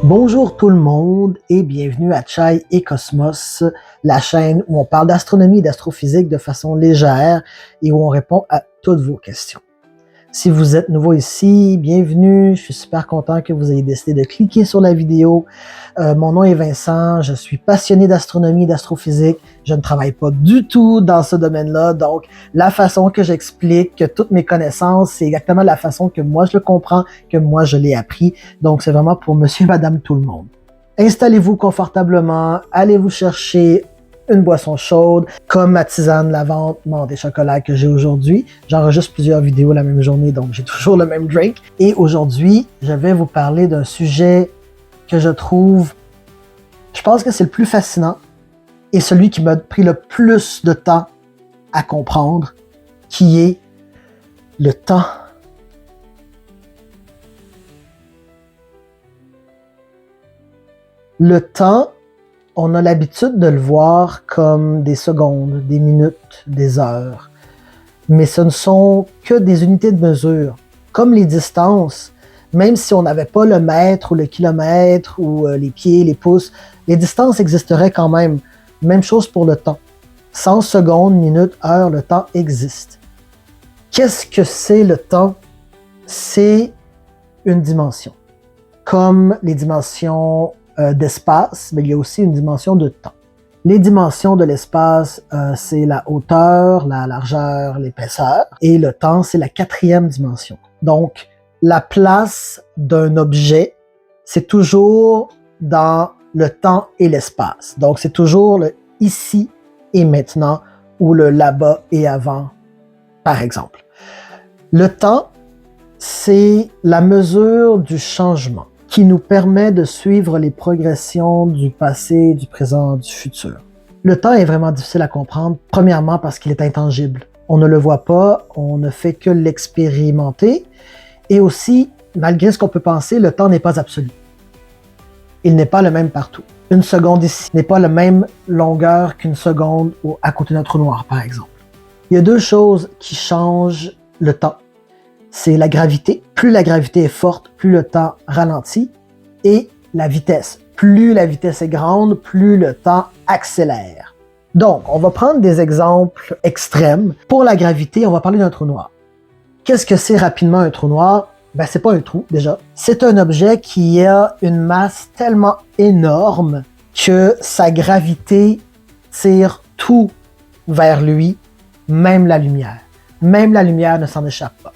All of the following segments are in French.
Bonjour tout le monde et bienvenue à Chai et Cosmos, la chaîne où on parle d'astronomie et d'astrophysique de façon légère et où on répond à toutes vos questions. Si vous êtes nouveau ici, bienvenue, je suis super content que vous ayez décidé de cliquer sur la vidéo. Mon nom est Vincent, je suis passionné d'astronomie et d'astrophysique. Je ne travaille pas du tout dans ce domaine-là, donc la façon que j'explique toutes mes connaissances, c'est exactement la façon que moi je le comprends, que moi je l'ai appris. Donc c'est vraiment pour monsieur et madame tout le monde. Installez-vous confortablement, allez vous chercher une boisson chaude, comme ma tisane, lavande, menthe et chocolat que j'ai aujourd'hui. J'enregistre plusieurs vidéos la même journée, donc j'ai toujours le même drink. Et aujourd'hui, je vais vous parler d'un sujet que je pense que c'est le plus fascinant et celui qui m'a pris le plus de temps à comprendre, qui est le temps. Le temps, on a l'habitude de le voir comme des secondes, des minutes, des heures. Mais ce ne sont que des unités de mesure. Comme les distances, même si on n'avait pas le mètre ou le kilomètre ou les pieds, les pouces, les distances existeraient quand même. Même chose pour le temps. 100 secondes, minutes, heures, le temps existe. Qu'est-ce que c'est le temps? C'est une dimension. Comme les dimensions d'espace, mais il y a aussi une dimension de temps. Les dimensions de l'espace, c'est la hauteur, la largeur, l'épaisseur, et le temps, c'est la quatrième dimension. Donc, la place d'un objet, c'est toujours dans le temps et l'espace. Donc, c'est toujours le ici et maintenant ou le là-bas et avant, par exemple. Le temps, c'est la mesure du changement qui nous permet de suivre les progressions du passé, du présent, du futur. Le temps est vraiment difficile à comprendre, premièrement parce qu'il est intangible. On ne le voit pas, on ne fait que l'expérimenter, et aussi, malgré ce qu'on peut penser, le temps n'est pas absolu. Il n'est pas le même partout. Une seconde ici n'est pas la même longueur qu'une seconde à côté d'un trou noir, par exemple. Il y a deux choses qui changent le temps. C'est la gravité. Plus la gravité est forte, plus le temps ralentit. Et la vitesse. Plus la vitesse est grande, plus le temps accélère. Donc, on va prendre des exemples extrêmes. Pour la gravité, on va parler d'un trou noir. Qu'est-ce que c'est rapidement un trou noir? Ben, c'est pas un trou, déjà. C'est un objet qui a une masse tellement énorme que sa gravité tire tout vers lui, même la lumière. Même la lumière ne s'en échappe pas.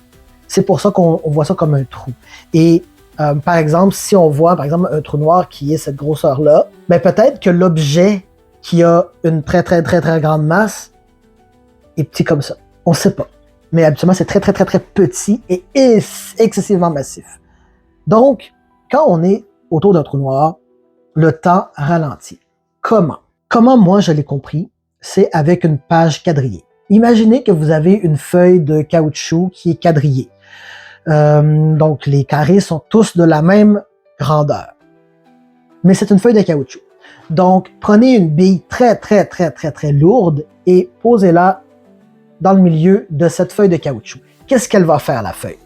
C'est pour ça qu'on voit ça comme un trou. Et par exemple, si on voit par exemple un trou noir qui est cette grosseur-là, ben peut-être que l'objet qui a une très grande masse est petit comme ça. On ne sait pas. Mais habituellement, c'est très petit et excessivement massif. Donc, quand on est autour d'un trou noir, le temps ralentit. Comment? Comment moi je l'ai compris? C'est avec une page quadrillée. Imaginez que vous avez une feuille de caoutchouc qui est quadrillée. Donc, les carrés sont tous de la même grandeur. Mais c'est une feuille de caoutchouc. Donc, prenez une bille très lourde et posez-la dans le milieu de cette feuille de caoutchouc. Qu'est-ce qu'elle va faire, la feuille?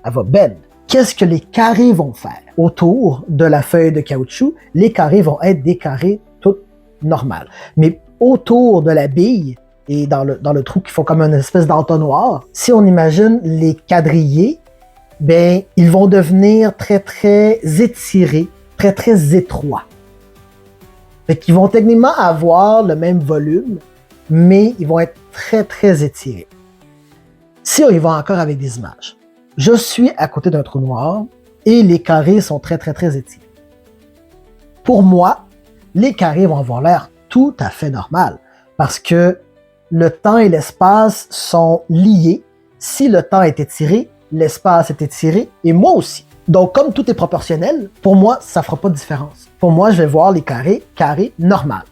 Elle va bend. Qu'est-ce que les carrés vont faire? Autour de la feuille de caoutchouc, les carrés vont être des carrés tout normales. Mais autour de la bille, et dans le trou qui font comme une espèce d'entonnoir, si on imagine les quadrillés, ben, ils vont devenir très étirés, très étroits. Fait qu'ils vont techniquement avoir le même volume, mais ils vont être très étirés. Si on y va encore avec des images, je suis à côté d'un trou noir et les carrés sont très étirés. Pour moi, les carrés vont avoir l'air tout à fait normal parce que le temps et l'espace sont liés. Si le temps est étiré, l'espace est étiré et moi aussi. Donc, comme tout est proportionnel, pour moi, ça ne fera pas de différence. Pour moi, je vais voir les carrés normal.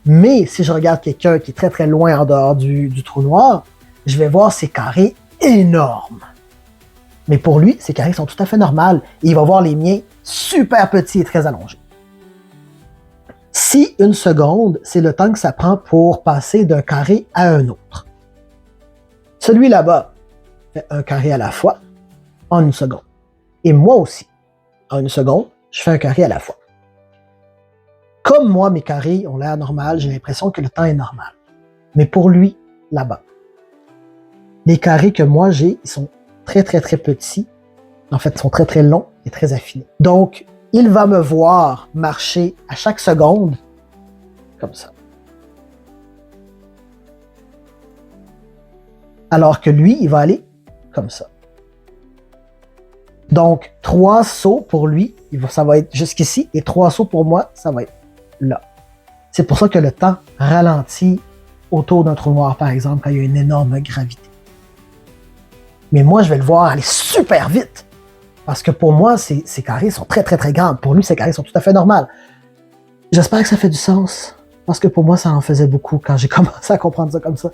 Mais si je regarde quelqu'un qui est très loin en dehors du trou noir, je vais voir ces carrés énormes. Mais pour lui, ces carrés sont tout à fait normaux et il va voir les miens super petits et très allongés. Si une seconde, c'est le temps que ça prend pour passer d'un carré à un autre. Celui là-bas fait un carré à la fois en une seconde. Et moi aussi, en une seconde, je fais un carré à la fois. Comme moi, mes carrés ont l'air normal, j'ai l'impression que le temps est normal. Mais pour lui, là-bas, les carrés que moi j'ai, ils sont très, très, très petits. En fait, ils sont très, très longs et très affinés. Donc, il va me voir marcher à chaque seconde, comme ça. Alors que lui, il va aller comme ça. Donc, 3 sauts pour lui, ça va être jusqu'ici, et 3 sauts pour moi, ça va être là. C'est pour ça que le temps ralentit autour d'un trou noir, par exemple, quand il y a une énorme gravité. Mais moi, je vais le voir aller super vite. Parce que pour moi, ces carrés sont très, très, très grands. Pour lui, ces carrés sont tout à fait normaux. J'espère que ça fait du sens. Parce que pour moi, ça en faisait beaucoup quand j'ai commencé à comprendre ça comme ça.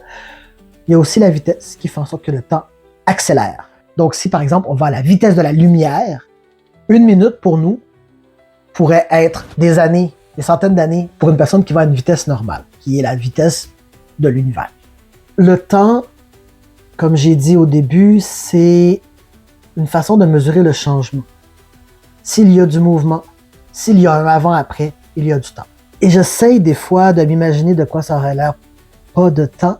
Il y a aussi la vitesse qui fait en sorte que le temps accélère. Donc, si par exemple, on va à la vitesse de la lumière, 1 minute pour nous pourrait être des années, des centaines d'années pour une personne qui va à une vitesse normale, qui est la vitesse de l'univers. Le temps, comme j'ai dit au début, c'est une façon de mesurer le changement. S'il y a du mouvement, s'il y a un avant-après, il y a du temps. Et j'essaye des fois de m'imaginer de quoi ça aurait l'air pas de temps.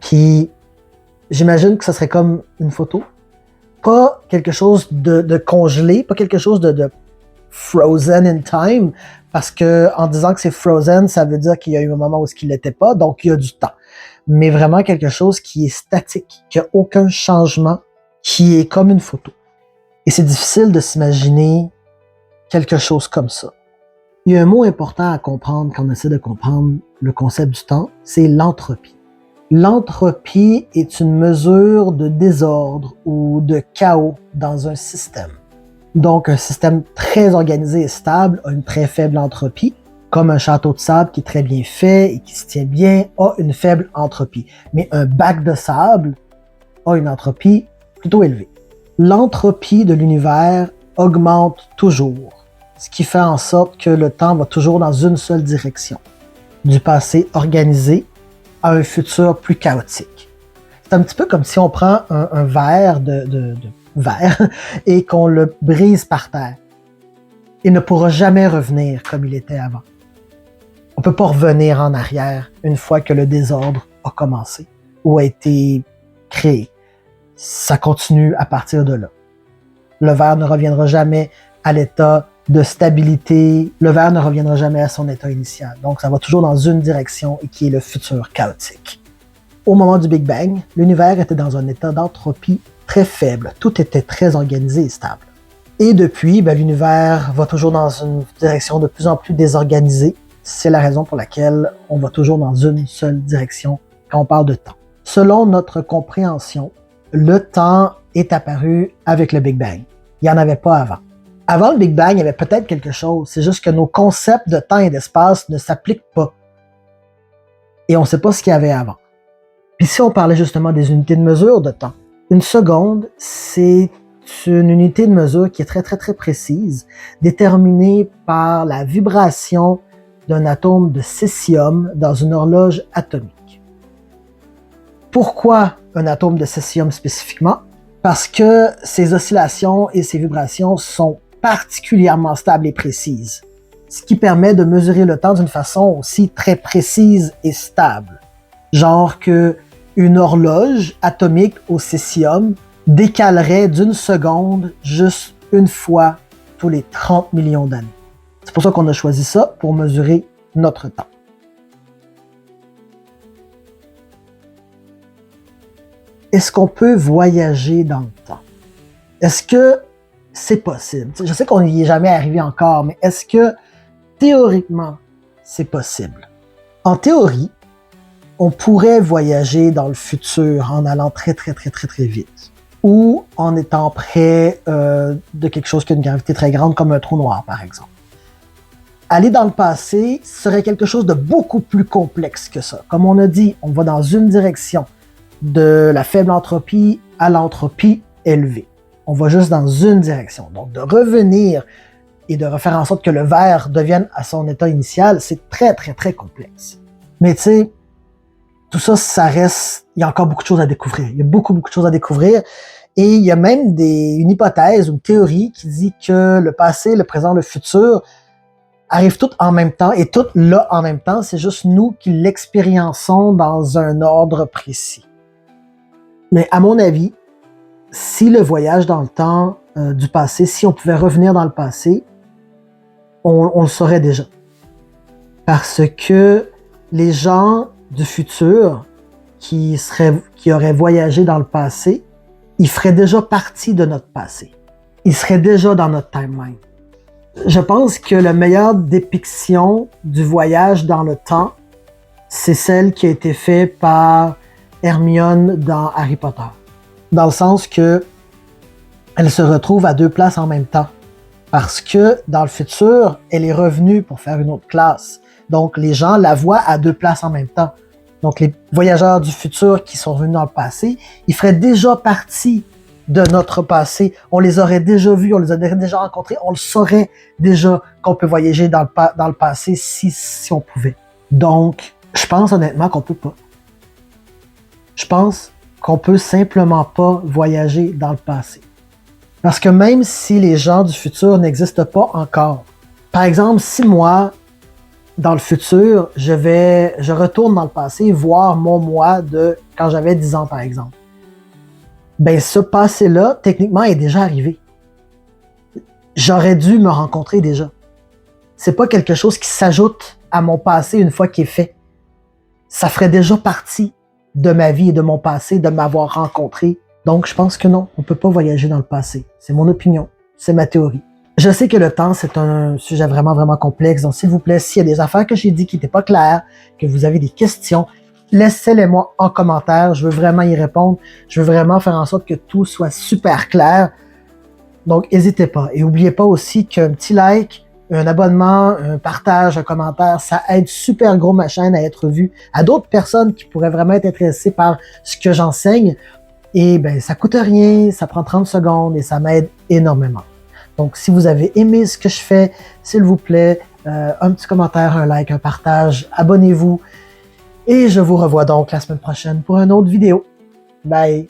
Puis j'imagine que ça serait comme une photo. Pas quelque chose de congelé, pas quelque chose de frozen in time, parce que en disant que c'est frozen, ça veut dire qu'il y a eu un moment où il ne l'était pas, donc il y a du temps. Mais vraiment quelque chose qui est statique, qui n'a aucun changement, qui est comme une photo. Et c'est difficile de s'imaginer quelque chose comme ça. Il y a un mot important à comprendre quand on essaie de comprendre le concept du temps, c'est l'entropie. L'entropie est une mesure de désordre ou de chaos dans un système. Donc, un système très organisé et stable a une très faible entropie, comme un château de sable qui est très bien fait et qui se tient bien a une faible entropie. Mais un bac de sable a une entropie plutôt élevée. L'entropie de l'univers augmente toujours, ce qui fait en sorte que le temps va toujours dans une seule direction, du passé organisé à un futur plus chaotique. C'est un petit peu comme si on prend un verre de verre et qu'on le brise par terre. Il ne pourra jamais revenir comme il était avant. On ne peut pas revenir en arrière une fois que le désordre a commencé ou a été créé. Ça continue à partir de là. Le verre ne reviendra jamais à l'état de stabilité, le verre ne reviendra jamais à son état initial. Donc, ça va toujours dans une direction et qui est le futur chaotique. Au moment du Big Bang, l'univers était dans un état d'entropie très faible. Tout était très organisé et stable. Et depuis, l'univers va toujours dans une direction de plus en plus désorganisée. C'est la raison pour laquelle on va toujours dans une seule direction quand on parle de temps. Selon notre compréhension, le temps est apparu avec le Big Bang. Il n'y en avait pas avant. Avant le Big Bang, il y avait peut-être quelque chose. C'est juste que nos concepts de temps et d'espace ne s'appliquent pas. Et on ne sait pas ce qu'il y avait avant. Puis si on parlait justement des unités de mesure de temps, une seconde, c'est une unité de mesure qui est très, très, très précise, déterminée par la vibration d'un atome de césium dans une horloge atomique. Pourquoi un atome de césium spécifiquement? Parce que ces oscillations et ces vibrations sont particulièrement stables et précises, ce qui permet de mesurer le temps d'une façon aussi très précise et stable. Genre que une horloge atomique au césium décalerait d'une seconde juste une fois tous les 30 millions d'années. C'est pour ça qu'on a choisi ça, pour mesurer notre temps. Est-ce qu'on peut voyager dans le temps? Est-ce que c'est possible? Je sais qu'on n'y est jamais arrivé encore, mais est-ce que théoriquement, c'est possible? En théorie, on pourrait voyager dans le futur en allant très, très, très, très, très vite. Ou en étant près de quelque chose qui a une gravité très grande, comme un trou noir, par exemple. Aller dans le passé serait quelque chose de beaucoup plus complexe que ça. Comme on a dit, on va dans une direction, de la faible entropie à l'entropie élevée. On va juste dans une direction. Donc, de revenir et de refaire en sorte que le verre devienne à son état initial, c'est très, très, très complexe. Mais tu sais, tout ça, ça reste... Il y a encore beaucoup de choses à découvrir. Il y a beaucoup, beaucoup de choses à découvrir. Et il y a même une hypothèse ou une théorie qui dit que le passé, le présent, le futur arrivent toutes en même temps et toutes là en même temps. C'est juste nous qui l'expériençons dans un ordre précis. Mais à mon avis, si le voyage dans le temps du passé, si on pouvait revenir dans le passé, on le saurait déjà. Parce que les gens du futur qui auraient voyagé dans le passé, ils feraient déjà partie de notre passé. Ils seraient déjà dans notre timeline. Je pense que la meilleure dépiction du voyage dans le temps, c'est celle qui a été faite par Hermione dans Harry Potter. Dans le sens que elle se retrouve à 2 places en même temps. Parce que dans le futur, elle est revenue pour faire une autre classe. Donc les gens la voient à 2 places en même temps. Donc les voyageurs du futur qui sont revenus dans le passé, ils feraient déjà partie de notre passé. On les aurait déjà vus, on les aurait déjà rencontrés, on le saurait déjà qu'on peut voyager dans le passé si on pouvait. Donc, je pense honnêtement qu'on peut pas. Je pense qu'on peut simplement pas voyager dans le passé. Parce que même si les gens du futur n'existent pas encore, par exemple, si moi, dans le futur, je retourne dans le passé voir mon moi de quand j'avais 10 ans, par exemple, ben ce passé-là, techniquement, est déjà arrivé. J'aurais dû me rencontrer déjà. C'est pas quelque chose qui s'ajoute à mon passé une fois qu'il est fait. Ça ferait déjà partie de ma vie et de mon passé de m'avoir rencontré. Donc, je pense que non, on peut pas voyager dans le passé. C'est mon opinion, c'est ma théorie. Je sais que le temps, c'est un sujet vraiment, vraiment complexe. Donc, s'il vous plaît, s'il y a des affaires que j'ai dit qui n'étaient pas claires, que vous avez des questions, laissez-les-moi en commentaire. Je veux vraiment y répondre. Je veux vraiment faire en sorte que tout soit super clair. Donc, n'hésitez pas. Et n'oubliez pas aussi qu'un petit like, un abonnement, un partage, un commentaire, ça aide super gros ma chaîne à être vue à d'autres personnes qui pourraient vraiment être intéressées par ce que j'enseigne. Et ben, ça coûte rien, ça prend 30 secondes et ça m'aide énormément. Donc, si vous avez aimé ce que je fais, s'il vous plaît, un petit commentaire, un like, un partage, abonnez-vous. Et je vous revois donc la semaine prochaine pour une autre vidéo. Bye!